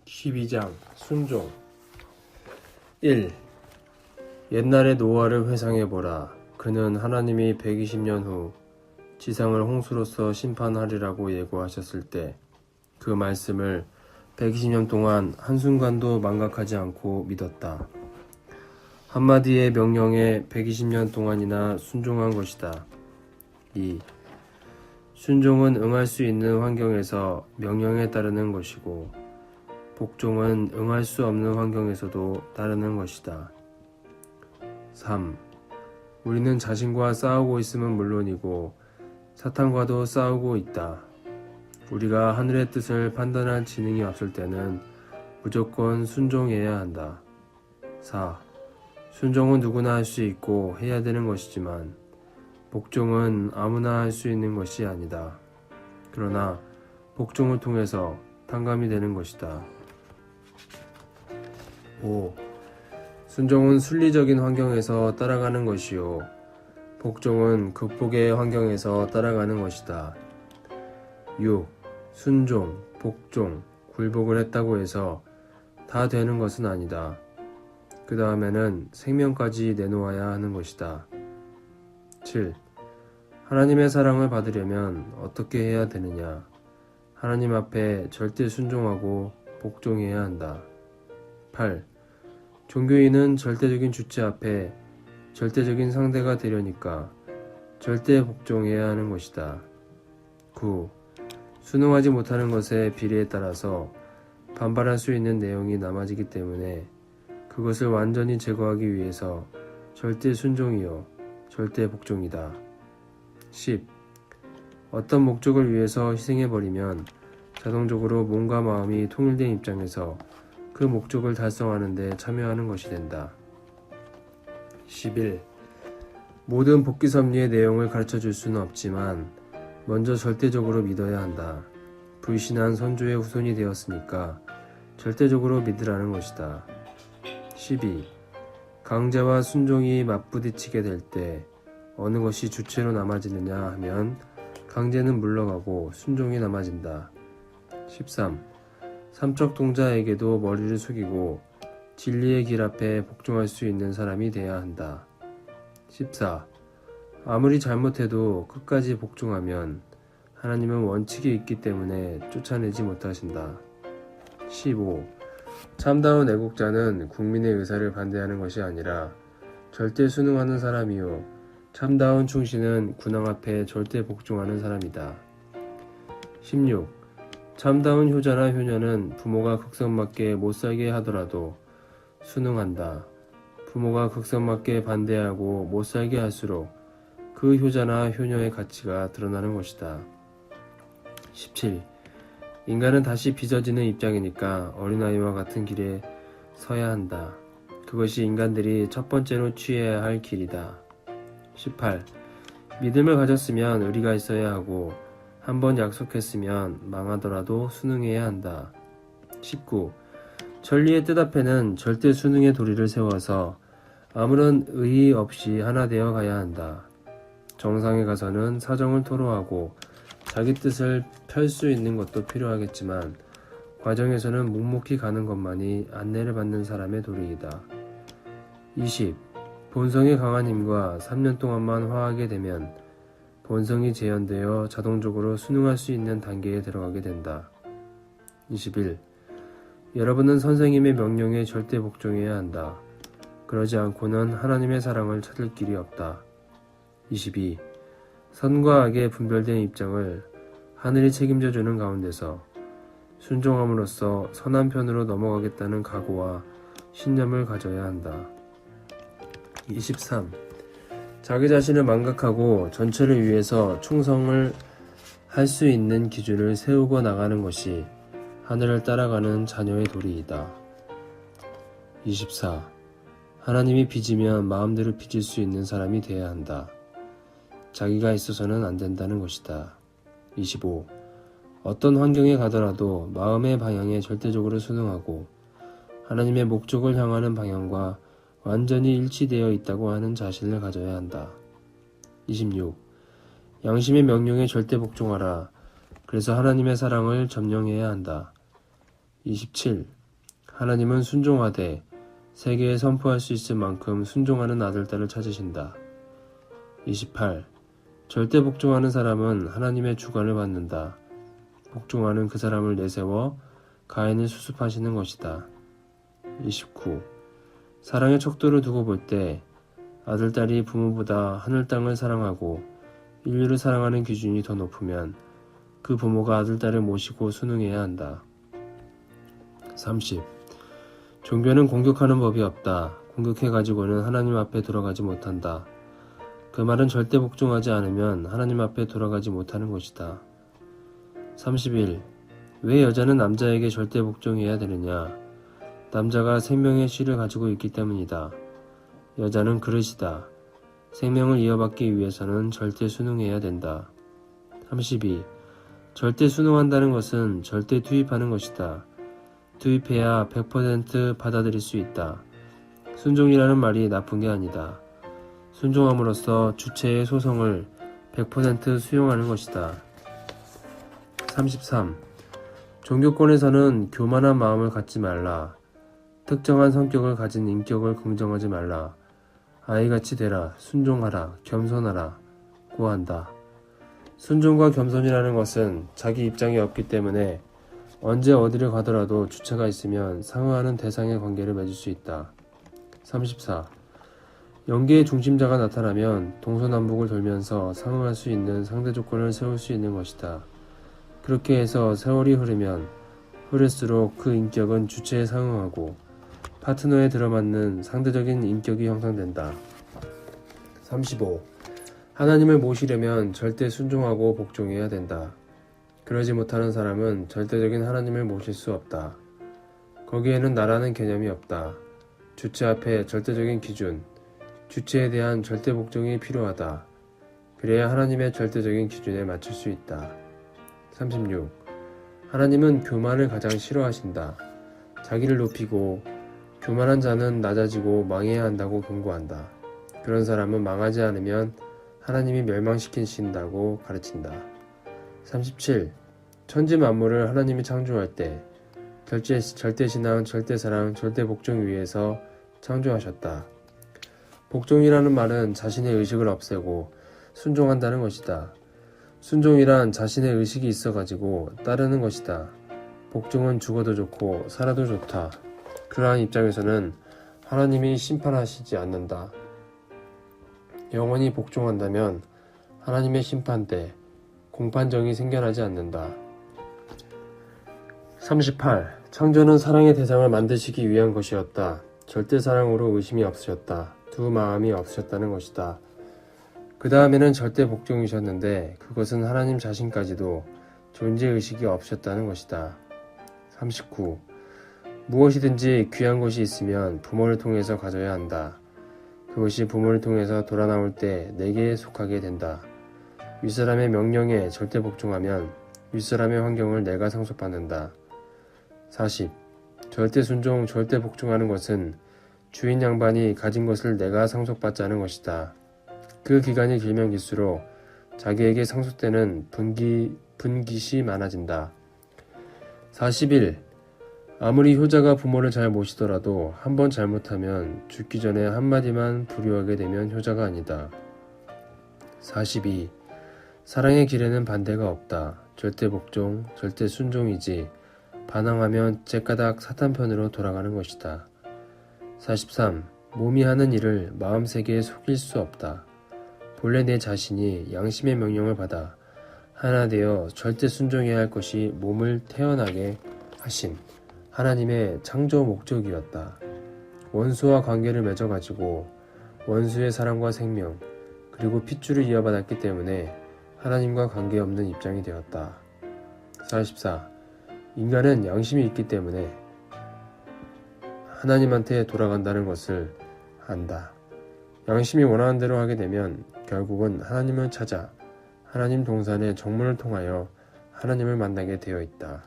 12장 순종 1. 옛날의 노아를 회상해보라. 그는 하나님이 120년 후 지상을 홍수로써 심판하리라고 예고하셨을 때 그 말씀을 120년 동안 한순간도 망각하지 않고 믿었다. 한마디의 명령에 120년 동안이나 순종한 것이다. 2. 순종은 응할 수 있는 환경에서 명령에 따르는 것이고 복종은 응할 수 없는 환경에서도 따르는 것이다. 3. 우리는 자신과 싸우고 있음은 물론이고 사탄과도 싸우고 있다. 우리가 하늘의 뜻을 판단할 지능이 없을 때는 무조건 순종해야 한다. 4. 순종은 누구나 할 수 있고 해야 되는 것이지만 복종은 아무나 할 수 있는 것이 아니다. 그러나 복종을 통해서 탕감이 되는 것이다. 5. 순종은 순리적인 환경에서 따라가는 것이요 복종은 극복의 환경에서 따라가는 것이다. 6. 순종, 복종, 굴복을 했다고 해서 다 되는 것은 아니다. 그 다음에는 생명까지 내놓아야 하는 것이다. 7. 하나님의 사랑을 받으려면 어떻게 해야 되느냐? 하나님 앞에 절대 순종하고 복종해야 한다. 8. 종교인은 절대적인 주체 앞에 절대적인 상대가 되려니까 절대 복종해야 하는 것이다. 9. 순응하지 못하는 것의 비례에 따라서 반발할 수 있는 내용이 남아지기 때문에 그것을 완전히 제거하기 위해서 절대 순종이요 절대 복종이다. 10. 어떤 목적을 위해서 희생해버리면 자동적으로 몸과 마음이 통일된 입장에서 그 목적을 달성하는 데 참여하는 것이 된다. 11. 모든 복귀 섭리의 내용을 가르쳐 줄 수는 없지만 먼저 절대적으로 믿어야 한다. 불신한 선조의 후손이 되었으니까 절대적으로 믿으라는 것이다. 12. 강제와 순종이 맞부딪히게 될 때 어느 것이 주체로 남아지느냐 하면 강제는 물러가고 순종이 남아진다. 13. 삼척 동자에게도 머리를 숙이고 진리의 길 앞에 복종할 수 있는 사람이 돼야 한다. 14. 아무리 잘못해도 끝까지 복종하면 하나님은 원칙이 있기 때문에 쫓아내지 못하신다. 15. 참다운 애국자는 국민의 의사를 반대하는 것이 아니라 절대 순응하는 사람이요 참다운 충신은 군왕 앞에 절대 복종하는 사람이다. 16. 참다운 효자나 효녀는 부모가 극성맞게 못살게 하더라도 순응한다. 부모가 극성맞게 반대하고 못살게 할수록 그 효자나 효녀의 가치가 드러나는 것이다. 17. 인간은 다시 빚어지는 입장이니까 어린아이와 같은 길에 서야 한다. 그것이 인간들이 첫 번째로 취해야 할 길이다. 18. 믿음을 가졌으면 의리가 있어야 하고 한번 약속했으면 망하더라도 순응해야 한다. 19. 전리의 뜻 앞에는 절대 순응의 도리를 세워서 아무런 의의 없이 하나 되어 가야 한다. 정상에 가서는 사정을 토로하고 자기 뜻을 펼 수 있는 것도 필요하겠지만 과정에서는 묵묵히 가는 것만이 안내를 받는 사람의 도리이다. 20. 본성이 강한 힘과 3년 동안만 화하게 되면 본성이 재현되어 자동적으로 순응할 수 있는 단계에 들어가게 된다. 21. 여러분은 선생님의 명령에 절대 복종해야 한다. 그러지 않고는 하나님의 사랑을 찾을 길이 없다. 22. 선과 악의 분별된 입장을 하늘이 책임져주는 가운데서 순종함으로써 선한 편으로 넘어가겠다는 각오와 신념을 가져야 한다. 23. 자기 자신을 망각하고 전체를 위해서 충성을 할 수 있는 기준을 세우고 나가는 것이 하늘을 따라가는 자녀의 도리이다. 24. 하나님이 빚으면 마음대로 빚을 수 있는 사람이 되어야 한다. 자기가 있어서는 안 된다는 것이다. 25. 어떤 환경에 가더라도 마음의 방향에 절대적으로 순응하고 하나님의 목적을 향하는 방향과 완전히 일치되어 있다고 하는 자신을 가져야 한다. 26. 양심의 명령에 절대 복종하라. 그래서 하나님의 사랑을 점령해야 한다. 27. 하나님은 순종하되 세계에 선포할 수 있을 만큼 순종하는 아들딸을 찾으신다. 28. 절대 복종하는 사람은 하나님의 주관을 받는다. 복종하는 그 사람을 내세워 가인을 수습하시는 것이다. 29. 사랑의 척도를 두고 볼 때 아들딸이 부모보다 하늘 땅을 사랑하고 인류를 사랑하는 기준이 더 높으면 그 부모가 아들딸을 모시고 순응해야 한다. 30. 종교는 공격하는 법이 없다. 공격해가지고는 하나님 앞에 돌아가지 못한다. 그 말은 절대 복종하지 않으면 하나님 앞에 돌아가지 못하는 것이다. 31. 왜 여자는 남자에게 절대 복종해야 되느냐? 남자가 생명의 씨를 가지고 있기 때문이다. 여자는 그릇이다. 생명을 이어받기 위해서는 절대 순응해야 된다. 32. 절대 순응한다는 것은 절대 투입하는 것이다. 투입해야 100% 받아들일 수 있다. 순종이라는 말이 나쁜 게 아니다. 순종함으로써 주체의 소성을 100% 수용하는 것이다. 33. 종교권에서는 교만한 마음을 갖지 말라. 특정한 성격을 가진 인격을 긍정하지 말라. 아이같이 되라. 순종하라. 겸손하라. 고한다. 순종과 겸손이라는 것은 자기 입장이 없기 때문에 언제 어디를 가더라도 주체가 있으면 상응하는 대상의 관계를 맺을 수 있다. 34. 연계의 중심자가 나타나면 동서남북을 돌면서 상응할 수 있는 상대 조건을 세울 수 있는 것이다. 그렇게 해서 세월이 흐르면 흐를수록 그 인격은 주체에 상응하고 파트너에 들어맞는 상대적인 인격이 형성된다. 35. 하나님을 모시려면 절대 순종하고 복종해야 된다. 그러지 못하는 사람은 절대적인 하나님을 모실 수 없다. 거기에는 나라는 개념이 없다. 주체 앞에 절대적인 기준, 주체에 대한 절대 복종이 필요하다. 그래야 하나님의 절대적인 기준에 맞출 수 있다. 36. 하나님은 교만을 가장 싫어하신다. 자기를 높이고 교만한 자는 낮아지고 망해야 한다고 경고한다. 그런 사람은 망하지 않으면 하나님이 멸망시키신다고 가르친다. 37. 천지 만물을 하나님이 창조할 때 절대신앙, 절대사랑, 절대복종 위해서 창조하셨다. 복종이라는 말은 자신의 의식을 없애고 순종한다는 것이다. 순종이란 자신의 의식이 있어가지고 따르는 것이다. 복종은 죽어도 좋고 살아도 좋다. 그러한 입장에서는 하나님이 심판하시지 않는다. 영원히 복종한다면 하나님의 심판 때 공판정이 생겨나지 않는다. 38. 창조는 사랑의 대상을 만드시기 위한 것이었다. 절대 사랑으로 의심이 없으셨다. 두 마음이 없으셨다는 것이다. 그 다음에는 절대 복종이셨는데 그것은 하나님 자신까지도 존재의식이 없으셨다는 것이다. 39. 무엇이든지 귀한 것이 있으면 부모를 통해서 가져야 한다. 그것이 부모를 통해서 돌아 나올 때 내게 속하게 된다. 윗사람의 명령에 절대 복종하면 윗사람의 환경을 내가 상속받는다. 40. 절대 순종, 절대 복종하는 것은 주인 양반이 가진 것을 내가 상속받자는 것이다. 그 기간이 길면 길수록 자기에게 상속되는 분깃이 많아진다. 41. 아무리 효자가 부모를 잘 모시더라도 한 번 잘못하면 죽기 전에 한마디만 불효하게 되면 효자가 아니다. 42. 사랑의 길에는 반대가 없다. 절대 복종, 절대 순종이지 반항하면 째까닥 사탄편으로 돌아가는 것이다. 43. 몸이 하는 일을 마음 세계에 속일 수 없다. 본래 내 자신이 양심의 명령을 받아 하나 되어 절대 순종해야 할 것이 몸을 태어나게 하신 하나님의 창조 목적이었다. 원수와 관계를 맺어가지고 원수의 사랑과 생명 그리고 핏줄을 이어받았기 때문에 하나님과 관계없는 입장이 되었다. 44. 인간은 양심이 있기 때문에 하나님한테 돌아간다는 것을 안다. 양심이 원하는 대로 하게 되면 결국은 하나님을 찾아 하나님 동산의 정문을 통하여 하나님을 만나게 되어 있다.